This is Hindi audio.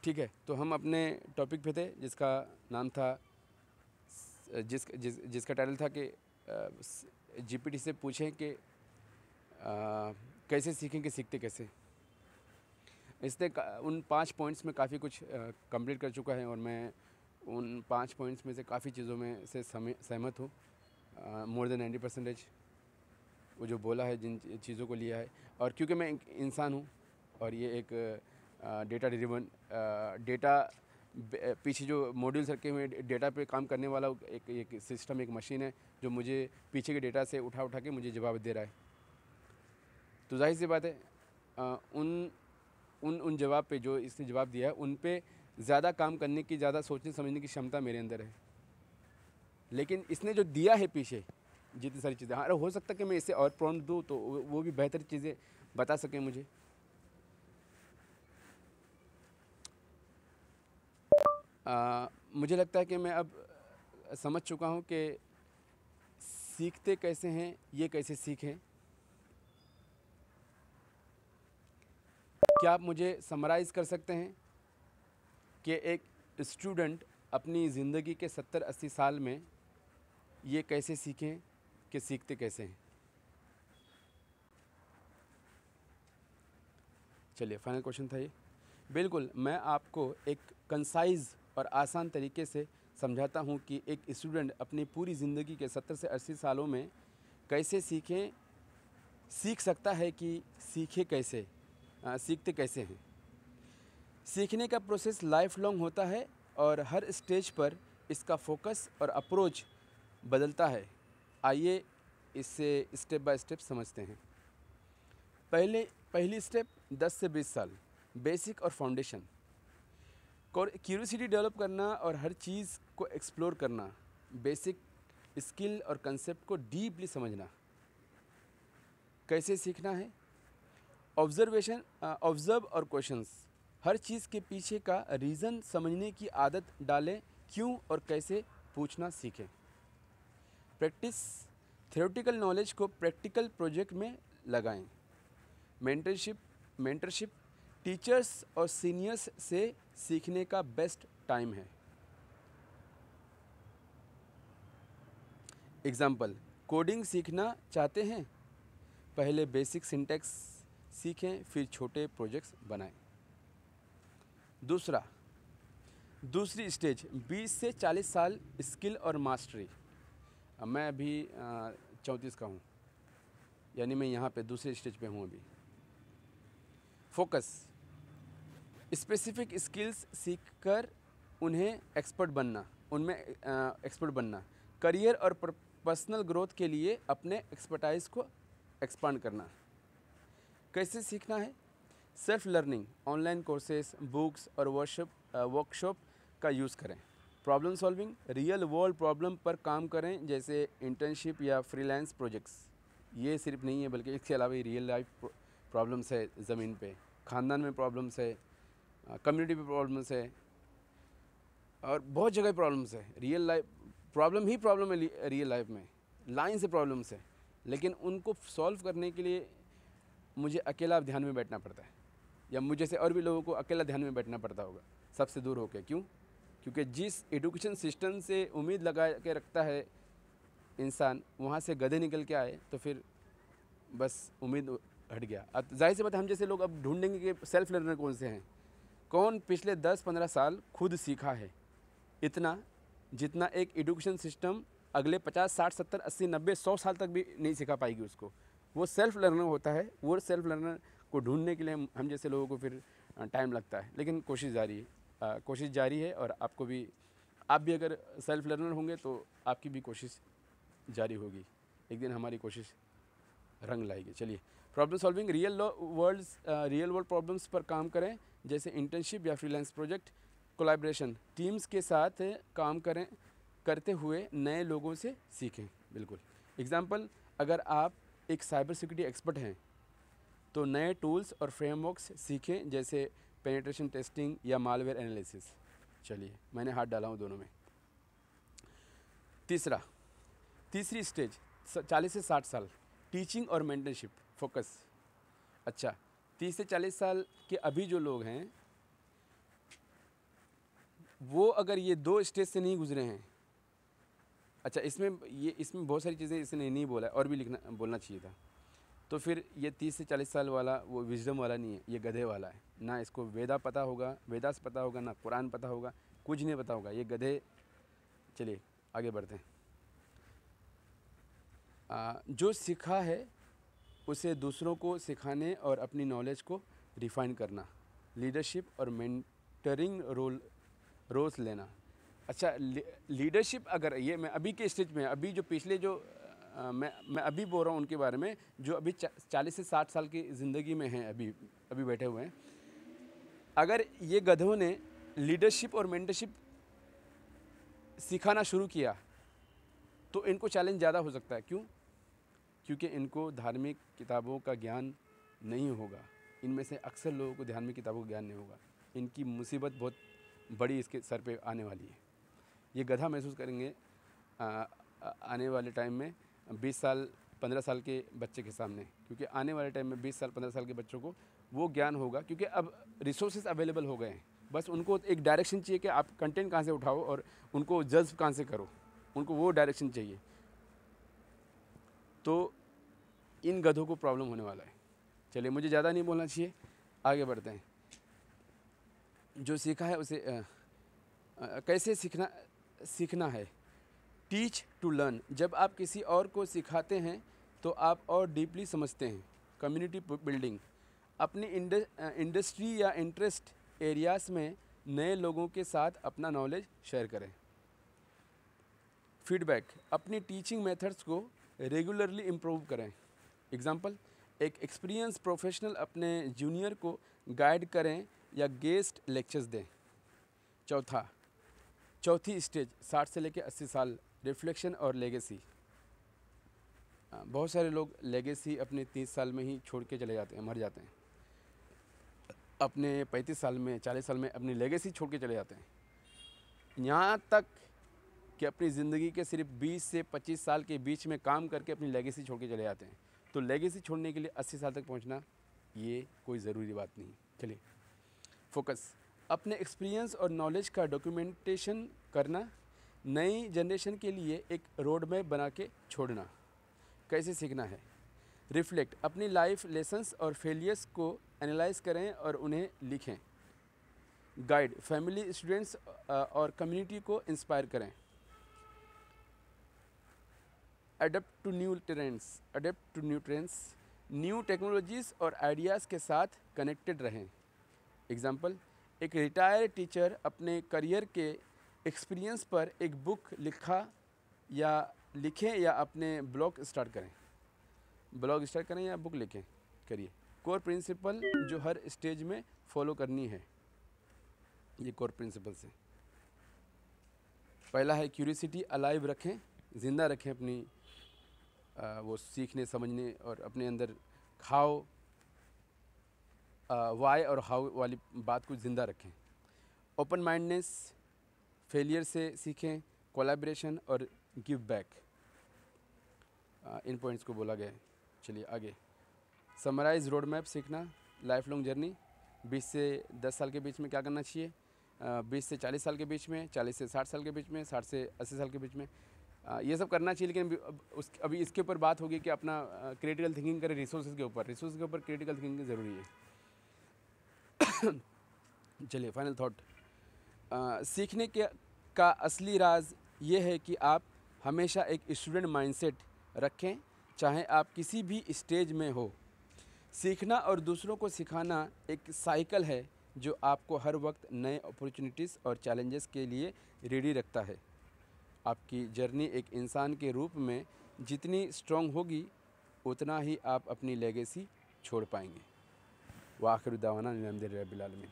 ठीक है, तो हम अपने टॉपिक पे थे जिसका नाम था जिसका टाइटल था कि जीपीटी से पूछें कि कैसे सीखें कि सीखते कैसे। इसने उन 5 पॉइंट्स में काफ़ी कुछ कंप्लीट कर चुका है और मैं उन 5 पॉइंट्स में से काफ़ी चीज़ों में से सहमत हूँ। मोर देन 90% वो जो बोला है, जिन चीज़ों को लिया है। और क्योंकि मैं एक इंसान हूँ और ये एक डेटा ड्रिवन डेटा पीछे जो मॉड्यूल्स रखे हुए डेटा पे काम करने वाला एक सिस्टम, एक मशीन है जो मुझे पीछे के डेटा से उठा के मुझे जवाब दे रहा है। तो जाहिर सी बात है उन जवाब पे जो इसने जवाब दिया है उन पे ज़्यादा काम करने की, ज़्यादा सोचने समझने की क्षमता मेरे अंदर है। लेकिन इसने जो दिया है पीछे जितनी सारी चीज़ें, हाँ हो सकता है कि मैं इसे और प्रॉम्प्ट दूँ तो वो भी बेहतर चीज़ें बता सकें मुझे। मुझे लगता है कि मैं अब समझ चुका हूँ कि सीखते कैसे हैं, ये कैसे सीखें। क्या आप मुझे समराइज़ कर सकते हैं कि एक स्टूडेंट अपनी ज़िंदगी के 70-80 साल में ये कैसे सीखें कि सीखते कैसे हैं? चलिए, फाइनल क्वेश्चन था ये। बिल्कुल, मैं आपको एक कंसाइज़ और आसान तरीके से समझाता हूँ कि एक स्टूडेंट अपनी पूरी ज़िंदगी के 70 से 80 सालों में कैसे सीख सकता है कि सीखे कैसे, सीखते कैसे हैं। सीखने का प्रोसेस लाइफ लॉन्ग होता है और हर स्टेज पर इसका फोकस और अप्रोच बदलता है। आइए इससे स्टेप बाय स्टेप समझते हैं। पहली स्टेप 10 से 20 साल, बेसिक और फाउंडेशन। क्यूरियोसिटी डेवलप करना और हर चीज़ को एक्सप्लोर करना, बेसिक स्किल और कंसेप्ट को डीपली समझना। कैसे सीखना है? ऑब्जर्वेशन, ऑब्जर्व और क्वेश्चंस। हर चीज़ के पीछे का रीज़न समझने की आदत डालें, क्यों और कैसे पूछना सीखें। प्रैक्टिस, थ्योरेटिकल नॉलेज को प्रैक्टिकल प्रोजेक्ट में लगाएं। मेंटरशिप टीचर्स और सीनियर्स से सीखने का बेस्ट टाइम है। एग्जाम्पल, कोडिंग सीखना चाहते हैं? पहले बेसिक सिंटैक्स सीखें, फिर छोटे प्रोजेक्ट्स बनाएं। दूसरी स्टेज 20 से 40 साल, स्किल और मास्टरी। मैं अभी 34 का हूँ, यानी मैं यहाँ पे दूसरे स्टेज पे हूँ अभी। फोकस, स्पेसिफिक स्किल्स सीखकर उनमें एक्सपर्ट बनना। करियर और पर्सनल ग्रोथ के लिए अपने एक्सपर्टाइज को एक्सपांड करना। कैसे सीखना है? Self learning, online courses, books और वर्कशॉप का यूज़ करें। Problem solving, real world problem पर काम करें, जैसे इंटर्नशिप या फ्रीलांस प्रोजेक्ट्स। ये सिर्फ नहीं है बल्कि इसके अलावा रियल लाइफ प्रॉब्लम्स है, ज़मीन पे, ख़ानदान में प्रॉब्लम्स है, कम्युनिटी में प्रॉब्लम्स है और बहुत जगह प्रॉब्लम्स है। रियल लाइफ प्रॉब्लम है रियल लाइफ में, लाइन से प्रॉब्लम्स है। लेकिन उनको सॉल्व करने के लिए मुझे अकेला ध्यान में बैठना पड़ता है, या मुझे से और भी लोगों को अकेला ध्यान में बैठना पड़ता होगा, सबसे दूर होकर। क्यों? क्योंकि जिस एजुकेशन सिस्टम से उम्मीद लगा के रखता है इंसान, वहाँ से गधे निकल के आए तो फिर बस उम्मीद हट गया। अब जाहिर सी बात है, हम जैसे लोग अब ढूंढेंगे कि सेल्फ लर्नर कौन से हैं। कौन पिछले 10-15 साल खुद सीखा है इतना जितना एक एजुकेशन सिस्टम अगले 50, 60, 70, 80, 90, 100 साल तक भी नहीं सिखा पाएगी उसको। वो सेल्फ लर्नर होता है। वो सेल्फ लर्नर को ढूंढने के लिए हम जैसे लोगों को फिर टाइम लगता है, लेकिन कोशिश जारी है। और आप भी अगर सेल्फ लर्नर होंगे तो आपकी भी कोशिश जारी होगी। एक दिन हमारी कोशिश रंग लाएगी। चलिए, problem solving, real world problems पर काम करें, जैसे इंटर्नशिप या फ्रीलांस प्रोजेक्ट। कोलैबोरेशन, टीम्स के साथ काम करते हुए नए लोगों से सीखें। बिल्कुल। एग्जाम्पल, अगर आप एक साइबर सिक्योरिटी एक्सपर्ट हैं तो नए टूल्स और फ्रेमवर्क्स सीखें, जैसे पेनिट्रेशन टेस्टिंग या मालवेयर एनालिसिस। चलिए, मैंने हाथ डाला हूँ दोनों में। तीसरी स्टेज 40 से 60 साल, टीचिंग और मेंटरशिप। फोकस, अच्छा, 30 से 40 साल के अभी जो लोग हैं वो अगर ये 2 स्टेज से नहीं गुजरे हैं, अच्छा इसमें बहुत सारी चीज़ें इसने नहीं बोला और भी बोलना चाहिए था, तो फिर ये 30 से 40 साल वाला वो विजडम वाला नहीं है, ये गधे वाला है। ना इसको वेदास पता होगा, ना कुरान पता होगा, कुछ नहीं पता होगा, ये गधे। चलिए आगे बढ़ते हैं। जो सीखा है उसे दूसरों को सिखाने और अपनी नॉलेज को रिफाइन करना, लीडरशिप और मेंटरिंग रोल्स लेना। अच्छा, लीडरशिप, अगर ये मैं अभी के स्टेज में, अभी जो पिछले जो मैं अभी बोल रहा हूँ उनके बारे में, जो अभी 40 से 60 साल की ज़िंदगी में हैं, अभी बैठे हुए हैं। अगर ये गधों ने लीडरशिप और मेंटरशिप सिखाना शुरू किया तो इनको चैलेंज ज़्यादा हो सकता है। क्यों? क्योंकि इनको धार्मिक किताबों का ज्ञान नहीं होगा। इनमें से अक्सर लोगों को धार्मिक किताबों का ज्ञान नहीं होगा। इनकी मुसीबत बहुत बड़ी इसके सर पे आने वाली है। ये गधा महसूस करेंगे आने वाले टाइम में 20 साल 15 साल के बच्चे के सामने, क्योंकि आने वाले टाइम में 20 साल 15 साल के बच्चों को वो ज्ञान होगा, क्योंकि अब रिसोर्सेज अवेलेबल हो गए हैं। बस उनको एक डायरेक्शन चाहिए कि आप कंटेंट कहाँ से उठाओ और उनको जज्ब कहाँ से करो, उनको वो डायरेक्शन चाहिए। तो इन गधों को प्रॉब्लम होने वाला है। चलिए, मुझे ज़्यादा नहीं बोलना चाहिए, आगे बढ़ते हैं। जो सीखा है उसे कैसे सीखना है। Teach to learn. जब आप किसी और को सिखाते हैं तो आप और डीपली समझते हैं। Community building. अपनी इंडस्ट्री या इंटरेस्ट एरियाज़ में नए लोगों के साथ अपना नॉलेज शेयर करें। फीडबैक। अपनी टीचिंग मेथड्स को रेगुलरली इम्प्रूव करें। एग्जाम्पल, एक एक्सपीरियंस प्रोफेशनल अपने जूनियर को गाइड करें या गेस्ट लेक्चर्स दें। चौथी स्टेज 60 से लेकर 80 साल, रिफ्लेक्शन और लेगेसी। बहुत सारे लोग लेगेसी अपने 30 साल में ही छोड़ के चले जाते हैं, मर जाते हैं। अपने 35 साल में 40 साल में अपनी लेगेसी छोड़ के चले जाते हैं। यहाँ तक कि अपनी ज़िंदगी के सिर्फ 20 से 25 साल के बीच में काम करके अपनी लेगेसी छोड़ के चले जाते हैं। तो लेगेसी छोड़ने के लिए 80 साल तक पहुँचना ये कोई ज़रूरी बात नहीं। चलिए, फोकस। अपने एक्सपीरियंस और नॉलेज का डॉक्यूमेंटेशन करना। नई जनरेशन के लिए एक रोड मैप बना के छोड़ना। कैसे सीखना है। रिफ्लेक्ट। अपनी लाइफ लेसन्स और फेलियर्स को एनालाइज करें और उन्हें लिखें। गाइड। फैमिली, स्टूडेंट्स और कम्युनिटी को इंस्पायर करें। Adapt to new trends. New technologies और आइडियाज़ के साथ कनेक्टेड रहें। एग्जाम्पल, एक रिटायर्ड टीचर अपने करियर के एक्सपीरियंस पर एक बुक लिखें या अपने ब्लॉग स्टार्ट करें या बुक करिए। कोर प्रिंसिपल जो हर स्टेज में फॉलो करनी है। ये कोर प्रिंसिपल्स हैं। पहला है क्यूरियोसिटी अलाइव रखें, ज़िंदा रखें अपनी वो सीखने समझने और अपने अंदर वाई और हाउ वाली बात को ज़िंदा रखें। ओपन माइंडनेस, फेलियर से सीखें, कोलैबोरेशन और गिव बैक। इन पॉइंट्स को बोला गया है। चलिए आगे। समराइज रोड मैप सीखना, लाइफ लॉन्ग जर्नी। 20 से 10 साल के बीच में क्या करना चाहिए, 20 से 40 साल के बीच में, 40 से 60 साल के बीच में, 60 से 80 साल के बीच में ये सब करना चाहिए। लेकिन अभी इसके ऊपर बात होगी कि अपना क्रिटिकल थिंकिंग करें रिसोर्सेज के ऊपर क्रिटिकल थिंकिंग ज़रूरी है। चलिए, फाइनल थॉट। सीखने का असली राज ये है कि आप हमेशा एक स्टूडेंट माइंडसेट रखें, चाहे आप किसी भी स्टेज में हो। सीखना और दूसरों को सिखाना एक साइकिल है जो आपको हर वक्त नए अपॉर्चुनिटीज़ और चैलेंजेस के लिए रेडी रखता है। आपकी जर्नी एक इंसान के रूप में जितनी स्ट्रॉन्ग होगी उतना ही आप अपनी लेगेसी छोड़ पाएंगे। व आखिर दावाना अल्हम्दुलिल्लाहि रब्बिल आलमीन।